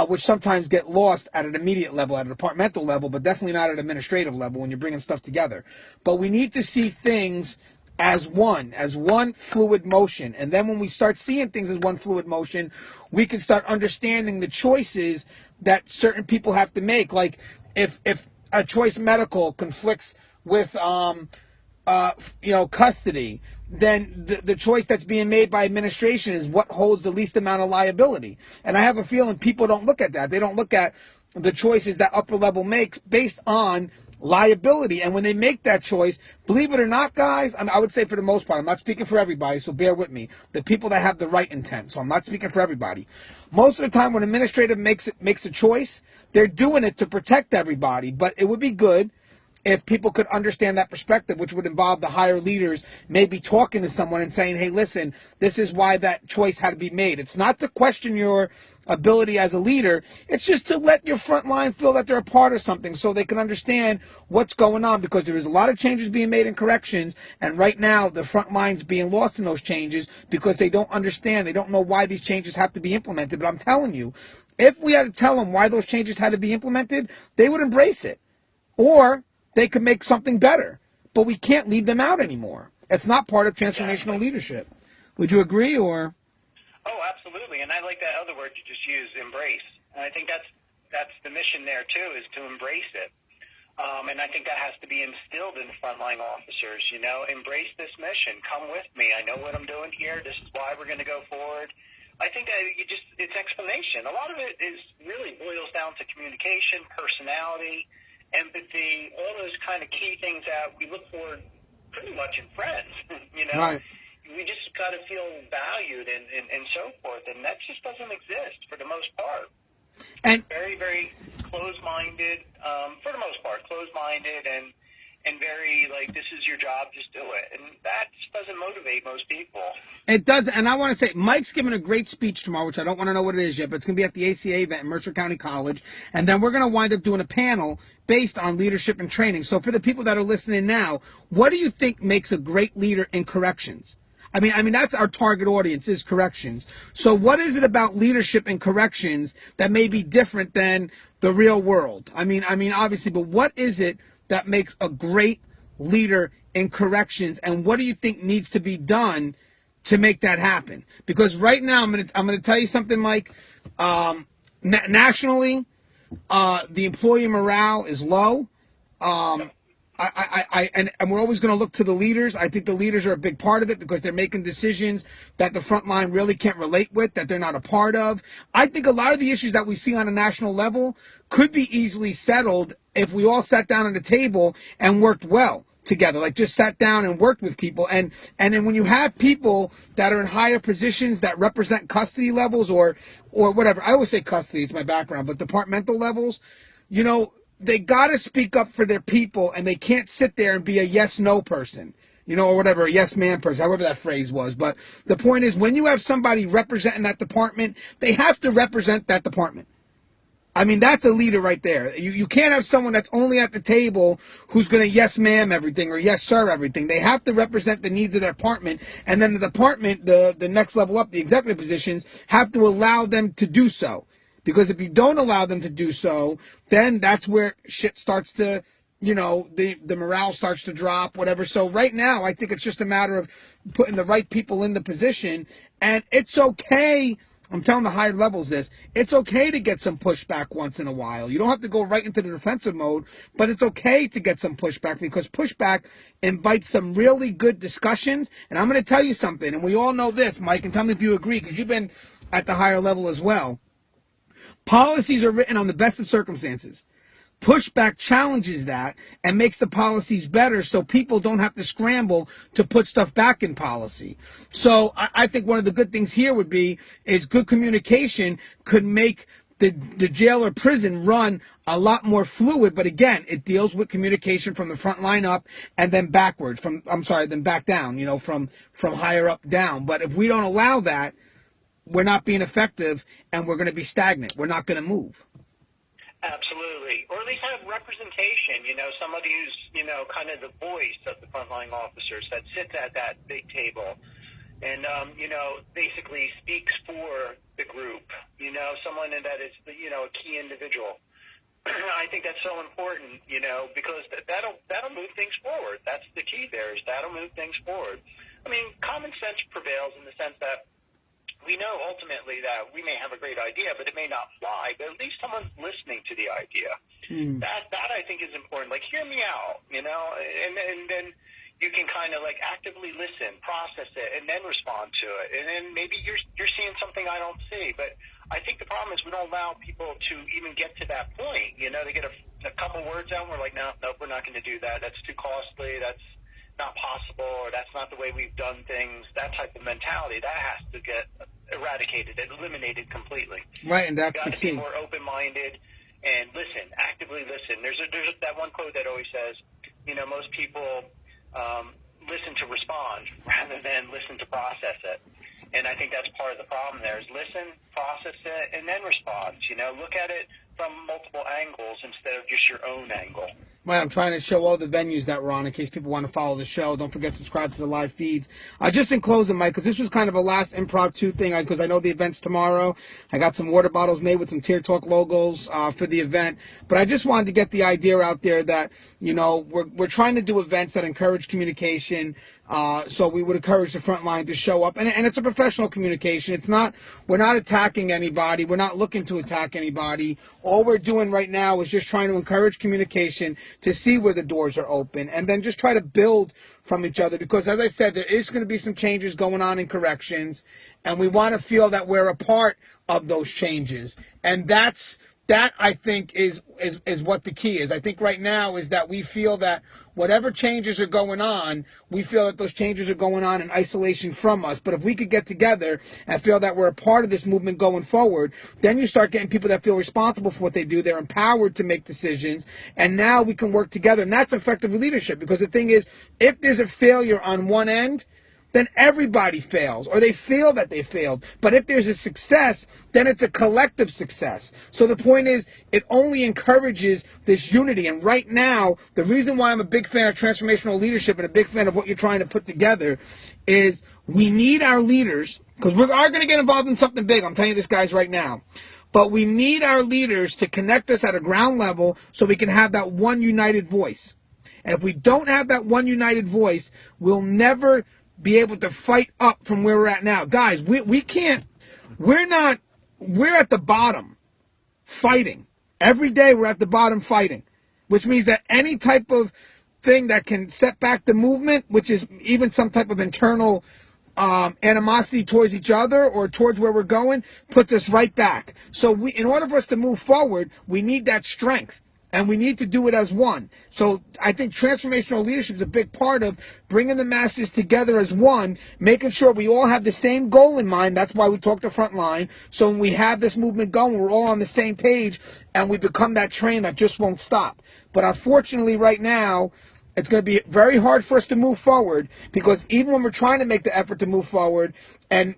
which sometimes get lost at an immediate level, at a departmental level, but definitely not at an administrative level when you're bringing stuff together. But we need to see things as one fluid motion. And then when we start seeing things as one fluid motion, we can start understanding the choices that certain people have to make. Like if a choice medical conflicts with custody, then the choice that's being made by administration is what holds the least amount of liability. And I have a feeling people don't look at that. They don't look at the choices that upper level makes based on liability. And when they make that choice, believe it or not, guys, I would say for the most part, I'm not speaking for everybody, so bear with me, the people that have the right intent. So I'm not speaking for everybody. Most of the time when administrative makes a choice, they're doing it to protect everybody. But it would be good if people could understand that perspective, which would involve the higher leaders maybe talking to someone and saying, hey, listen, this is why that choice had to be made. It's not to question your ability as a leader. It's just to let your front line feel that they're a part of something so they can understand what's going on, because there is a lot of changes being made in corrections. And right now, the front line's being lost in those changes because they don't understand. They don't know why these changes have to be implemented. But I'm telling you, if we had to tell them why those changes had to be implemented, they would embrace it. Or they could make something better, but we can't leave them out anymore. It's not part of transformational leadership. Would you agree, or? Oh, absolutely. And I like that other word you just used, embrace. And I think that's the mission there too, is to embrace it. And I think that has to be instilled in the frontline officers. Embrace this mission. Come with me. I know what I'm doing here. This is why we're going to go forward. I think that it's explanation. A lot of it really boils down to communication, personality, empathy, all those kind of key things that we look for pretty much in friends. Right. We just got to feel valued and so forth, and that just doesn't exist for the most part. And very, very closed-minded, for the most part, closed-minded and very like, this is your job, just do it. And that just doesn't motivate most people. it does, and I want to say, Mike's giving a great speech tomorrow, which I don't want to know what it is yet, but it's going to be at the ACA event in Mercer County College, and then we're going to wind up doing a panel based on leadership and training. So for the people that are listening now, what do you think makes a great leader in corrections? I mean that's our target audience, is corrections. So what is it about leadership and corrections that may be different than the real world? I mean obviously, but what is it that makes a great leader in corrections, and what do you think needs to be done to make that happen? Because right now, I'm gonna tell you something, Mike. Nationally, the employee morale is low. And we're always going to look to the leaders. I think the leaders are a big part of it because they're making decisions that the front line really can't relate with, that they're not a part of. I think a lot of the issues that we see on a national level could be easily settled if we all sat down at a table and worked well together, like just sat down and worked with people. And then when you have people that are in higher positions that represent custody levels or whatever, I always say custody, it's my background, but departmental levels, they got to speak up for their people, and they can't sit there and be a yes-no person, or whatever, a yes-man person, however that phrase was. But the point is, when you have somebody representing that department, they have to represent that department. I mean, that's a leader right there. You can't have someone that's only at the table who's going to yes ma'am everything or yes sir everything. They have to represent the needs of their department, and then the department, the next level up, the executive positions, have to allow them to do so. Because if you don't allow them to do so, then that's where shit starts to, the morale starts to drop, whatever. So right now, I think it's just a matter of putting the right people in the position. And it's okay. I'm telling the higher levels this. It's okay to get some pushback once in a while. You don't have to go right into the defensive mode, but it's okay to get some pushback, because pushback invites some really good discussions. And I'm going to tell you something, and we all know this, Mike, and tell me if you agree, because you've been at the higher level as well. Policies are written on the best of circumstances. Pushback challenges that and makes the policies better, so people don't have to scramble to put stuff back in policy. So I think one of the good things here would be is good communication could make the jail or prison run a lot more fluid. But again, it deals with communication from the front line up and then backwards, then back down, from higher up down. But if we don't allow that, we're not being effective, and we're going to be stagnant. We're not going to move. Absolutely. Or at least have representation, somebody who's, kind of the voice of the frontline officers that sits at that big table and, basically speaks for the group someone that is, a key individual. I think that's so important, because that'll move things forward. That's the key there, is that'll move things forward. I mean, common sense prevails in the sense that we know ultimately that we may have a great idea, but it may not fly, but at least someone's listening to the idea. That I think is important. Like, hear me out, and then you can kind of like actively listen, process it, and then respond to it. And then maybe you're seeing something I don't see. But I think the problem is we don't allow people to even get to that point. They get a couple words out, and we're like, no, we're not going to do that. That's too costly. That's not possible, or that's not the way we've done things. That type of mentality, that has to get eradicated, eliminated completely. Right, and that's the key. key. Be more open-minded and listen, actively listen. There's that one quote that always says, most people listen to respond rather than listen to process it. And I think that's part of the problem there, is listen, process it, and then respond. Look at it from multiple angles instead of just your own angle. Right, I'm trying to show all the venues that we're on in case people want to follow the show. Don't forget to subscribe to the live feeds. Just in closing, Mike, because this was kind of a last impromptu thing, because I know the event's tomorrow. I got some water bottles made with some Tier Talk logos for the event. But I just wanted to get the idea out there that, we're trying to do events that encourage communication. So we would encourage the frontline to show up. And it's a professional communication. We're not attacking anybody. We're not looking to attack anybody. All we're doing right now is just trying to encourage communication to see where the doors are open, and then just try to build from each other. Because as I said, there is going to be some changes going on in corrections, and we want to feel that we're a part of those changes. And that I think is what the key is. I think right now is that we feel that whatever changes are going on, we feel that those changes are going on in isolation from us. But if we could get together and feel that we're a part of this movement going forward, then you start getting people that feel responsible for what they do. They're empowered to make decisions, and now we can work together. And that's effective leadership, because the thing is, if there's a failure on one end, then everybody fails, or they feel that they failed. But if there's a success, then it's a collective success. So the point is, it only encourages this unity. And right now, the reason why I'm a big fan of transformational leadership and a big fan of what you're trying to put together is we need our leaders, because we are going to get involved in something big. I'm telling you this, guys, right now. But we need our leaders to connect us at a ground level so we can have that one united voice. And if we don't have that one united voice, we'll never be able to fight up from where we're at now. Guys, we can't, we're at the bottom fighting. Every day we're at the bottom fighting, which means that any type of thing that can set back the movement, which is even some type of internal animosity towards each other or towards where we're going, puts us right back. So in order for us to move forward, we need that strength. And we need to do it as one. So I think transformational leadership is a big part of bringing the masses together as one, making sure we all have the same goal in mind. That's why we talk to Frontline. So when we have this movement going, we're all on the same page, and we become that train that just won't stop. But unfortunately, right now, it's going to be very hard for us to move forward, because even when we're trying to make the effort to move forward and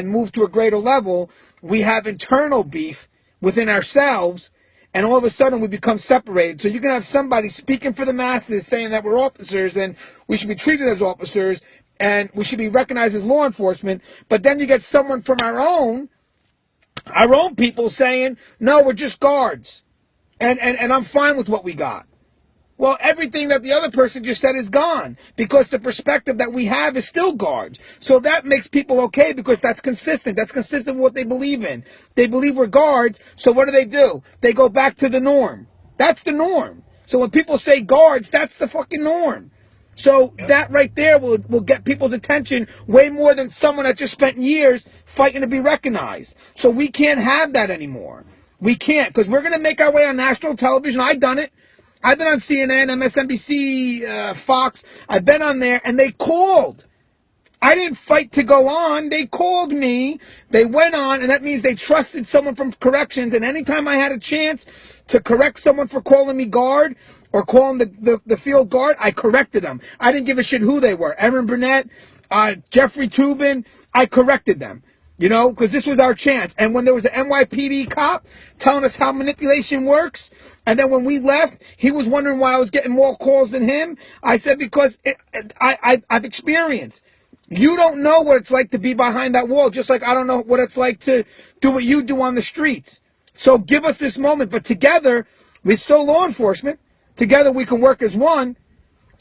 move to a greater level, we have internal beef within ourselves. And all of a sudden we become separated. So you can have somebody speaking for the masses saying that we're officers and we should be treated as officers and we should be recognized as law enforcement. But then you get someone from our own people saying, no, we're just guards. And I'm fine with what we got. Well, everything that the other person just said is gone, because the perspective that we have is still guards. So that makes people okay, because that's consistent. That's consistent with what they believe in. They believe we're guards, so what do? They go back to the norm. That's the norm. So when people say guards, that's the fucking norm. So that right there will get people's attention way more than someone that just spent years fighting to be recognized. So we can't have that anymore. We can't, because we're going to make our way on national television. I've done it. I've been on CNN, MSNBC, Fox. I've been on there, and they called. I didn't fight to go on. They called me. They went on, and that means they trusted someone from corrections. And anytime I had a chance to correct someone for calling me guard or calling the field guard, I corrected them. I didn't give a shit who they were. Erin Burnett, Jeffrey Toobin, I corrected them. Because this was our chance. And when there was an NYPD cop telling us how manipulation works, and then when we left, he was wondering why I was getting more calls than him, I said, because I've experienced. You don't know what it's like to be behind that wall, just like I don't know what it's like to do what you do on the streets. So give us this moment, but together, we're still law enforcement. Together we can work as one,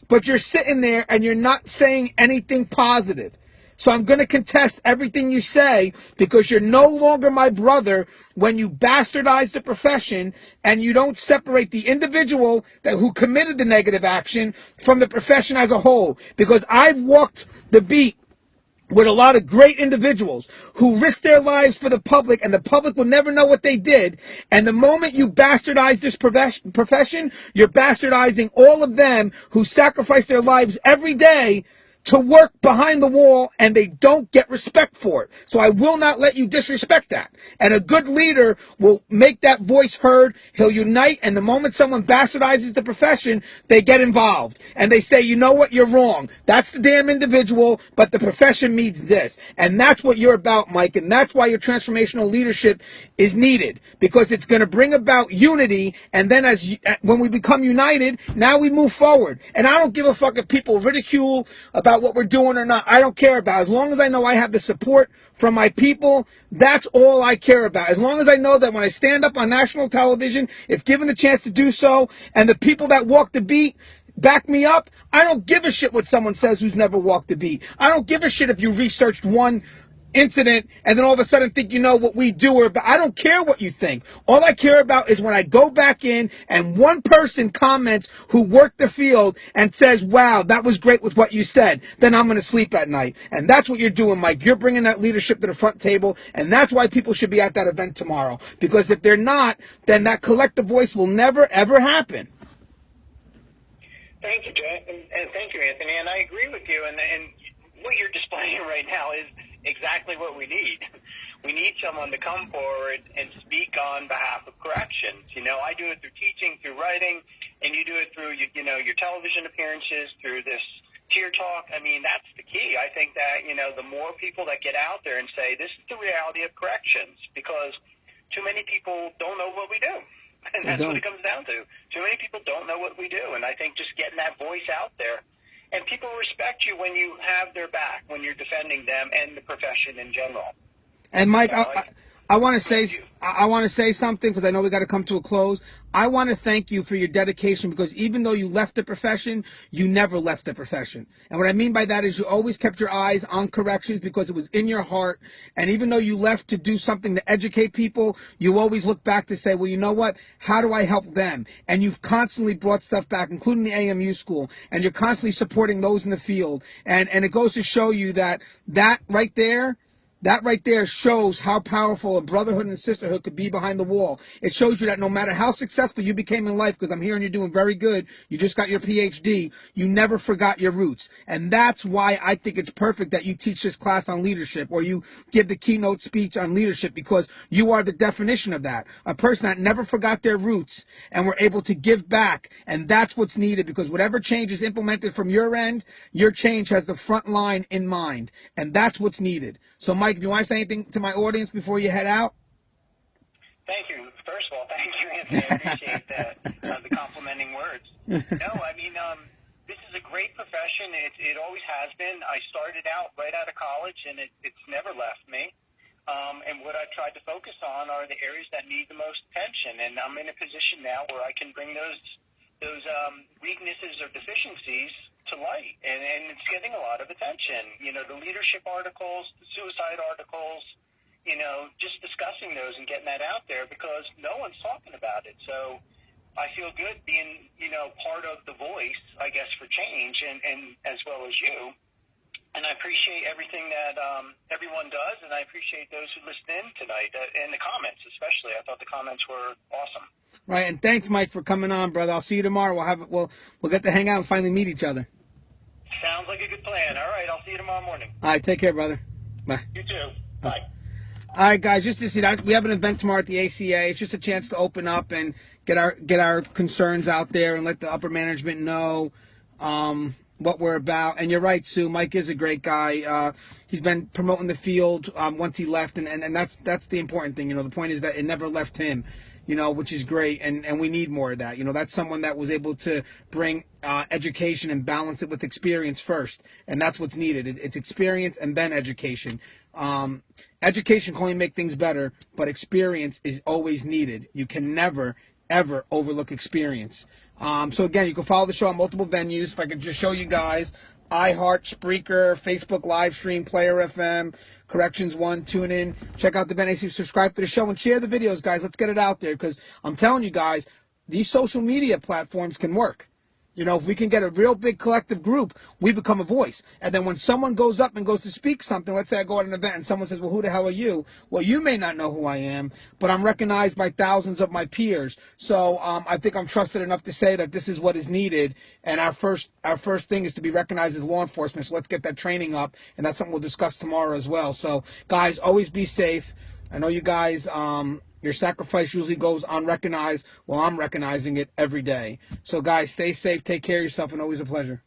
but you're sitting there and you're not saying anything positive. So I'm going to contest everything you say because you're no longer my brother when you bastardize the profession and you don't separate the individual who committed the negative action from the profession as a whole. Because I've walked the beat with a lot of great individuals who risked their lives for the public, and the public will never know what they did. And the moment you bastardize this profession, you're bastardizing all of them who sacrifice their lives every day to work behind the wall, and they don't get respect for it. So I will not let you disrespect that. And a good leader will make that voice heard. He'll unite, and the moment someone bastardizes the profession, they get involved. And they say, you know what, you're wrong. That's the damn individual, but the profession needs this. And that's what you're about, Mike, and that's why your transformational leadership is needed, because it's going to bring about unity, and then when we become united, now we move forward. And I don't give a fuck if people ridicule about what we're doing or not. I don't care about. As long as I know I have the support from my people, that's all I care about. As long as I know that when I stand up on national television, if given the chance to do so, and the people that walk the beat back me up, I don't give a shit what someone says who's never walked the beat. I don't give a shit if you researched one incident and then all of a sudden think you know what we do, or I don't care what you think. All I care about is when I go back in and one person comments who worked the field and says, wow, that was great with what you said, then I'm going to sleep at night. And that's what you're doing, Mike. You're bringing that leadership to the front table, and that's why people should be at that event tomorrow, because if they're not, then that collective voice will never ever happen. Thank you, Jay, and thank you, Anthony. And I agree with you. And what you're displaying right now is exactly what we need. We need someone to come forward and speak on behalf of corrections. You know, I do it through teaching, through writing, and you do it through your television appearances, through this Cheer Talk. I mean, that's the key. I think that the more people that get out there and say this is the reality of corrections, because too many people don't know what we do. And that's what it comes down to. Too many people don't know what we do. And I think just getting that voice out there, and people respect you when you have their back, when you're defending them and the profession in general. And Mike, I want to say something, because I know we got to come to a close. I want to thank you for your dedication, because even though you left the profession, you never left the profession. And what I mean by that is you always kept your eyes on corrections because it was in your heart. And even though you left to do something to educate people, you always look back to say, well, you know what? How do I help them? And you've constantly brought stuff back, including the AMU school, and you're constantly supporting those in the field. And it goes to show you that right there, that right there shows how powerful a brotherhood and sisterhood could be behind the wall. It shows you that no matter how successful you became in life, because I'm hearing you're doing very good, you just got your PhD, you never forgot your roots. And that's why I think it's perfect that you teach this class on leadership, or you give the keynote speech on leadership, because you are the definition of that. A person that never forgot their roots and were able to give back. And that's what's needed, because whatever change is implemented from your end, your change has the front line in mind. And that's what's needed. So, Mike, do you want to say anything to my audience before you head out? Thank you. First of all, thank you, Anthony. I appreciate the complimenting words. No, I mean, this is a great profession. It always has been. I started out right out of college, and it's never left me. And what I've tried to focus on are the areas that need the most attention. And I'm in a position now where I can bring those weaknesses or deficiencies to light, and it's getting a lot of attention. The leadership articles, the suicide articles, just discussing those and getting that out there, because no one's talking about it. So I feel good being, part of the voice, I guess, for change, and as well as you. And I appreciate everything that everyone does, and I appreciate those who listened in tonight, and the comments especially. I thought the comments were awesome. Right, and thanks, Mike, for coming on, brother. I'll see you tomorrow. We'll get to hang out and finally meet each other. Sounds like a good plan. All right, I'll see you tomorrow morning. All right, take care, brother. Bye. You too. Bye. All right, guys, just to see that we have an event tomorrow at the ACA. It's just a chance to open up and get our concerns out there and let the upper management know what we're about. And you're right, Sue. Mike is a great guy. He's been promoting the field once he left, and that's the important thing. The point is that it never left him. you know, which is great, and we need more of that. You know, that's someone that was able to bring education and balance it with experience first, and that's what's needed. It's experience and then education. Education can only make things better, but experience is always needed. You can never, ever overlook experience. So again, you can follow the show on multiple venues. If I could just show you guys, iHeart, Spreaker, Facebook live stream, Player FM, Corrections One, tune in, check out the event, subscribe to the show, and share the videos, guys. Let's get it out there, because I'm telling you guys, these social media platforms can work. You know, if we can get a real big collective group, we become a voice. And then when someone goes up and goes to speak something, let's say I go at an event and someone says, well, who the hell are you? Well, you may not know who I am, but I'm recognized by thousands of my peers. So I think I'm trusted enough to say that this is what is needed. And our first thing is to be recognized as law enforcement. So let's get that training up. And that's something we'll discuss tomorrow as well. So, guys, always be safe. I know you guys, your sacrifice usually goes unrecognized. Well, I'm recognizing it every day. So, guys, stay safe, take care of yourself, and always a pleasure.